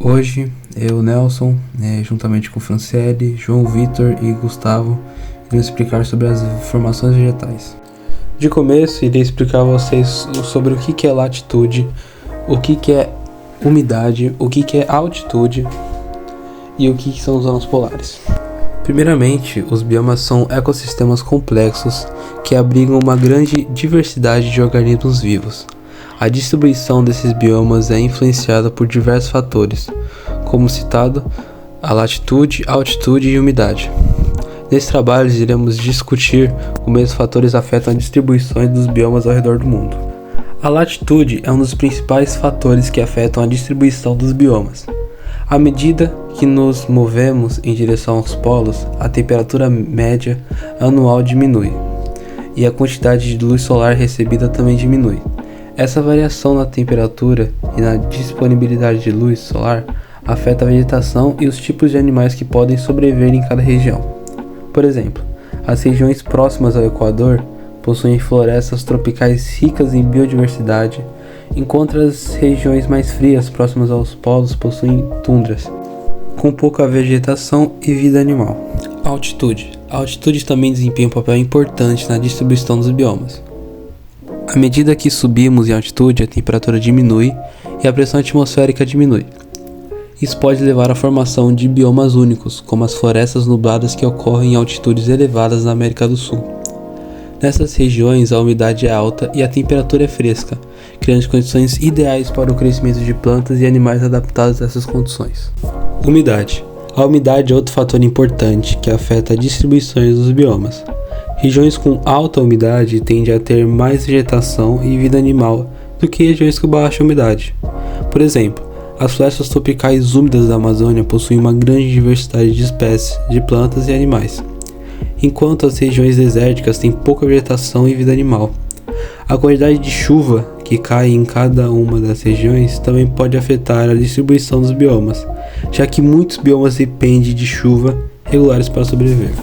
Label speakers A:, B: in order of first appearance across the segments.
A: Hoje, eu, Nelson, juntamente com Franciele, João Vitor e Gustavo, iremos explicar sobre as formações vegetais. De começo, irei explicar a vocês sobre o que é latitude, o que é umidade, o que é altitude e o que são zonas polares. Primeiramente, os biomas são ecossistemas complexos que abrigam uma grande diversidade de organismos vivos. A distribuição desses biomas é influenciada por diversos fatores, como citado, a latitude, altitude e umidade. Nesse trabalho, iremos discutir como esses fatores afetam a distribuição dos biomas ao redor do mundo. A latitude é um dos principais fatores que afetam a distribuição dos biomas. À medida que nos movemos em direção aos polos, a temperatura média anual diminui, e a quantidade de luz solar recebida também diminui. Essa variação na temperatura e na disponibilidade de luz solar afeta a vegetação e os tipos de animais que podem sobreviver em cada região. Por exemplo, as regiões próximas ao Equador possuem florestas tropicais ricas em biodiversidade, enquanto as regiões mais frias próximas aos polos possuem tundras, com pouca vegetação e vida animal. Altitude. A altitude também desempenha um papel importante na distribuição dos biomas. À medida que subimos em altitude, a temperatura diminui e a pressão atmosférica diminui. Isso pode levar à formação de biomas únicos, como as florestas nubladas que ocorrem em altitudes elevadas na América do Sul. Nessas regiões, a umidade é alta e a temperatura é fresca, criando condições ideais para o crescimento de plantas e animais adaptados a essas condições. Umidade. A umidade é outro fator importante que afeta a distribuição dos biomas. Regiões com alta umidade tendem a ter mais vegetação e vida animal do que regiões com baixa umidade. Por exemplo, as florestas tropicais úmidas da Amazônia possuem uma grande diversidade de espécies de plantas e animais, enquanto as regiões desérticas têm pouca vegetação e vida animal. A quantidade de chuva que cai em cada uma das regiões também pode afetar a distribuição dos biomas, já que muitos biomas dependem de chuva regulares para sobreviver.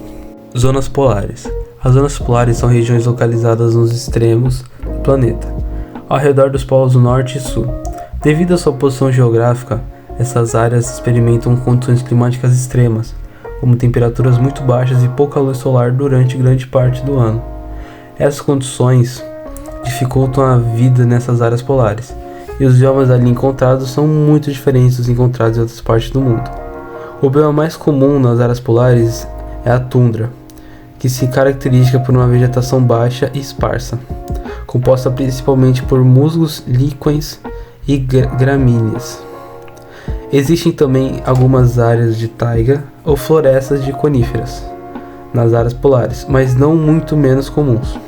A: Zonas polares. As zonas polares são regiões localizadas nos extremos do planeta, ao redor dos polos norte e sul. Devido à sua posição geográfica, essas áreas experimentam condições climáticas extremas, como temperaturas muito baixas e pouca luz solar durante grande parte do ano. Essas condições dificultam a vida nessas áreas polares, e os biomas ali encontrados são muito diferentes dos encontrados em outras partes do mundo. O bioma mais comum nas áreas polares é a tundra, que se caracteriza por uma vegetação baixa e esparsa, composta principalmente por musgos, líquens e gramíneas. Existem também algumas áreas de taiga ou florestas de coníferas nas áreas polares, mas não muito menos comuns.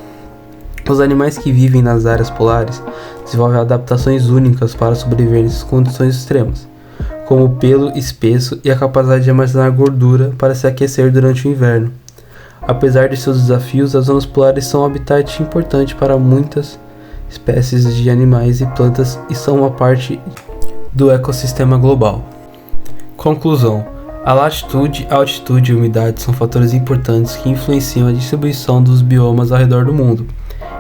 A: Os animais que vivem nas áreas polares desenvolvem adaptações únicas para sobreviver nessas condições extremas, como o pelo espesso e a capacidade de armazenar gordura para se aquecer durante o inverno. Apesar de seus desafios, as zonas polares são um habitat importante para muitas espécies de animais e plantas e são uma parte do ecossistema global. Conclusão: a latitude, a altitude e a umidade são fatores importantes que influenciam a distribuição dos biomas ao redor do mundo.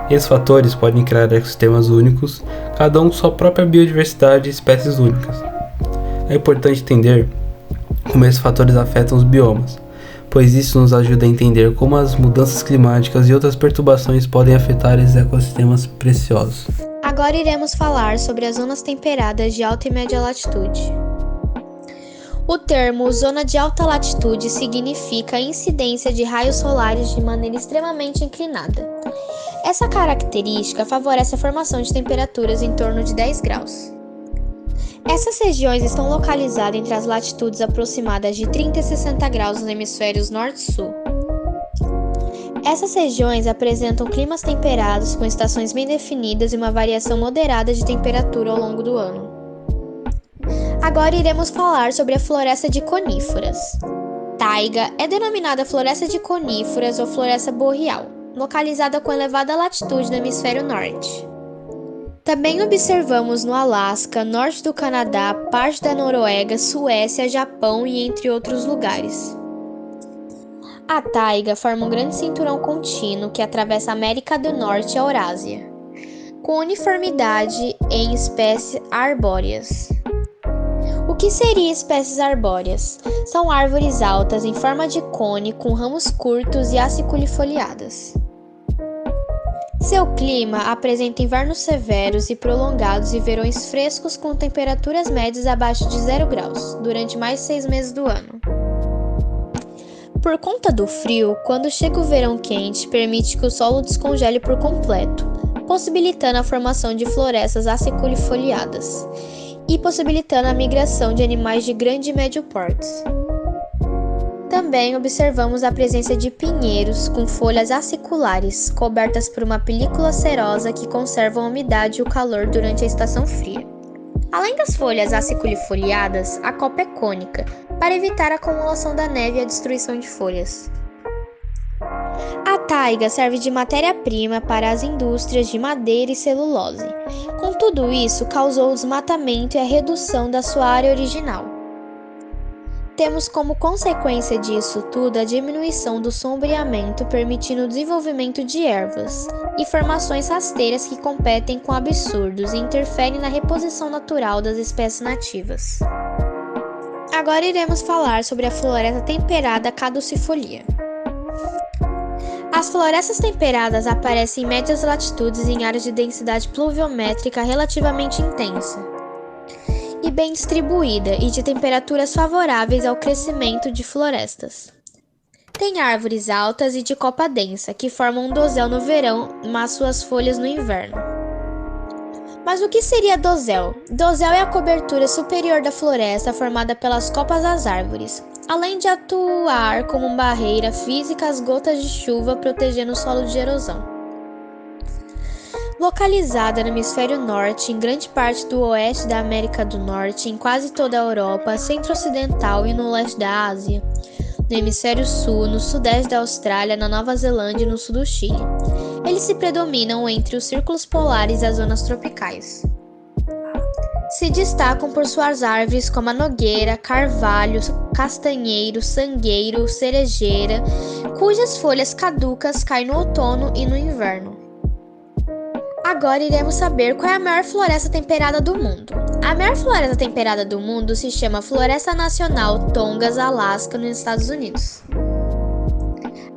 A: Esses fatores podem criar ecossistemas únicos, cada um com sua própria biodiversidade e espécies únicas. É importante entender como esses fatores afetam os biomas, pois isso nos ajuda a entender como as mudanças climáticas e outras perturbações podem afetar esses ecossistemas preciosos.
B: Agora iremos falar sobre as zonas temperadas de alta e média latitude. O termo zona de alta latitude significa a incidência de raios solares de maneira extremamente inclinada. Essa característica favorece a formação de temperaturas em torno de 10 graus. Essas regiões estão localizadas entre as latitudes aproximadas de 30 e 60 graus nos hemisférios norte e sul. Essas regiões apresentam climas temperados com estações bem definidas e uma variação moderada de temperatura ao longo do ano. Agora iremos falar sobre a floresta de coníferas. Taiga é denominada floresta de coníferas ou floresta boreal, localizada com elevada latitude no hemisfério norte. Também observamos no Alasca, norte do Canadá, parte da Noruega, Suécia, Japão e entre outros lugares. A taiga forma um grande cinturão contínuo que atravessa a América do Norte e a Eurásia, com uniformidade em espécies arbóreas. O que seria espécies arbóreas? São árvores altas em forma de cone, com ramos curtos e aciculifoliadas. Seu clima apresenta invernos severos e prolongados e verões frescos com temperaturas médias abaixo de 0 graus, durante mais de 6 meses do ano. Por conta do frio, quando chega o verão quente, permite que o solo descongele por completo, possibilitando a formação de florestas aciculifoliadas e possibilitando a migração de animais de grande e médio portes. Também observamos a presença de pinheiros com folhas aciculares, cobertas por uma película cerosa que conservam a umidade e o calor durante a estação fria. Além das folhas aciculifoliadas, a copa é cônica, para evitar a acumulação da neve e a destruição de folhas. A taiga serve de matéria-prima para as indústrias de madeira e celulose. Com tudo isso, causou o desmatamento e a redução da sua área original. Temos como consequência disso tudo a diminuição do sombreamento, permitindo o desenvolvimento de ervas e formações rasteiras que competem com absurdos e interferem na reposição natural das espécies nativas. Agora iremos falar sobre a floresta temperada caducifolia. As florestas temperadas aparecem em médias latitudes em áreas de densidade pluviométrica relativamente intensa e bem distribuída e de temperaturas favoráveis ao crescimento de florestas. Tem árvores altas e de copa densa, que formam um dosel no verão, mas suas folhas no inverno. Mas o que seria dosel? Dosel é a cobertura superior da floresta formada pelas copas das árvores, além de atuar como barreira física às gotas de chuva, protegendo o solo de erosão. Localizada no hemisfério norte, em grande parte do oeste da América do Norte, em quase toda a Europa, centro-ocidental e no leste da Ásia, no hemisfério sul, no sudeste da Austrália, na Nova Zelândia e no sul do Chile. Eles se predominam entre os círculos polares e as zonas tropicais. Se destacam por suas árvores como a nogueira, carvalho, castanheiro, sangueiro, cerejeira, cujas folhas caducas caem no outono e no inverno. Agora iremos saber qual é a maior floresta temperada do mundo. A maior floresta temperada do mundo se chama Floresta Nacional Tongass, Alasca, nos Estados Unidos.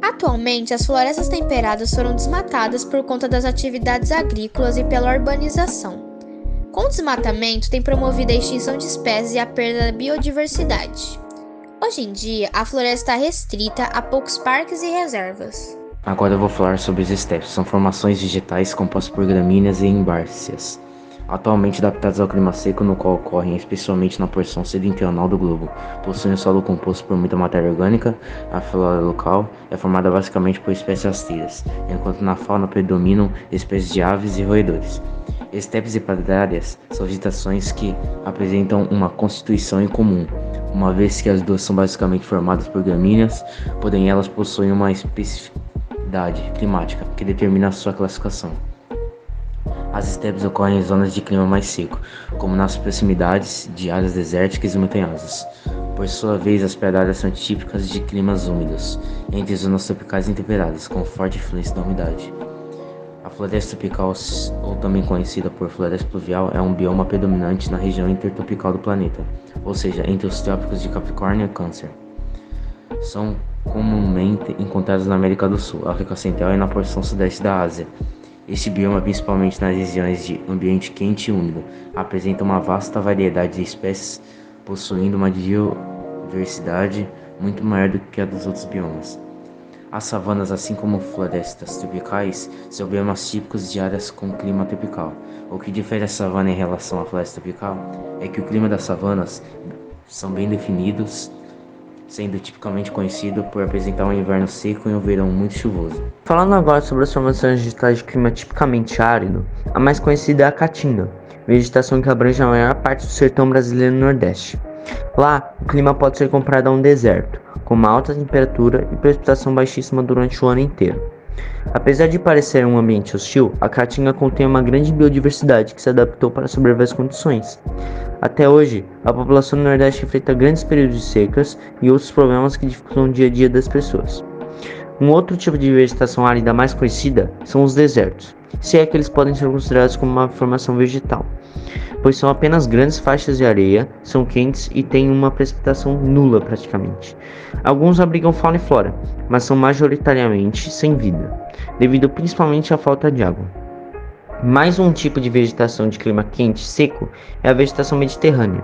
B: Atualmente, as florestas temperadas foram desmatadas por conta das atividades agrícolas e pela urbanização. Com o desmatamento, tem promovido a extinção de espécies e a perda da biodiversidade. Hoje em dia, a floresta está restrita a poucos parques e reservas.
C: Agora eu vou falar sobre os estepes. São formações vegetais compostas por gramíneas e herbáceas, atualmente adaptadas ao clima seco no qual ocorrem especialmente na porção setentrional do globo. Possuem um solo composto por muita matéria orgânica. A flora local é formada basicamente por espécies rasteiras, enquanto na fauna predominam espécies de aves e roedores. Estepes e pradárias são vegetações que apresentam uma constituição em comum, uma vez que as duas são basicamente formadas por gramíneas, porém elas possuem uma especificidade climática que determina a sua classificação. As estepes ocorrem em zonas de clima mais seco, como nas proximidades de áreas desérticas e montanhosas. Por sua vez, as pradárias são típicas de climas úmidos, entre zonas tropicais e temperadas, com forte influência da umidade. A floresta tropical, ou também conhecida por floresta pluvial, é um bioma predominante na região intertropical do planeta, ou seja, entre os trópicos de Capricórnio e Câncer. São comumente encontrados na América do Sul, África Central e na porção sudeste da Ásia. Este bioma, principalmente nas regiões de ambiente quente e úmido, apresenta uma vasta variedade de espécies, possuindo uma diversidade muito maior do que a dos outros biomas. As savanas, assim como florestas tropicais, são biomas típicos de áreas com clima tropical. O que difere a savana em relação à floresta tropical é que o clima das savanas são bem definidos, sendo tipicamente conhecido por apresentar um inverno seco e um verão muito chuvoso.
D: Falando agora sobre as formações vegetais de clima tipicamente árido, a mais conhecida é a caatinga, vegetação que abrange a maior parte do sertão brasileiro e nordeste. Lá, o clima pode ser comparado a um deserto, com uma alta temperatura e precipitação baixíssima durante o ano inteiro. Apesar de parecer um ambiente hostil, a caatinga contém uma grande biodiversidade que se adaptou para sobreviver às condições. Até hoje, a população do Nordeste enfrenta grandes períodos de secas e outros problemas que dificultam o dia a dia das pessoas. Um outro tipo de vegetação árida mais conhecida são os desertos, se é que eles podem ser considerados como uma formação vegetal, pois são apenas grandes faixas de areia, são quentes e têm uma precipitação nula praticamente. Alguns abrigam fauna e flora, mas são majoritariamente sem vida, devido principalmente à falta de água. Mais um tipo de vegetação de clima quente e seco é a vegetação mediterrânea.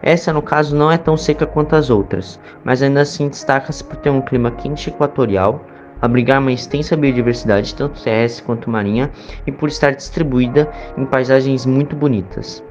D: Essa, no caso, não é tão seca quanto as outras, mas ainda assim destaca-se por ter um clima quente equatorial, abrigar uma extensa biodiversidade, tanto terrestre quanto marinha, e por estar distribuída em paisagens muito bonitas.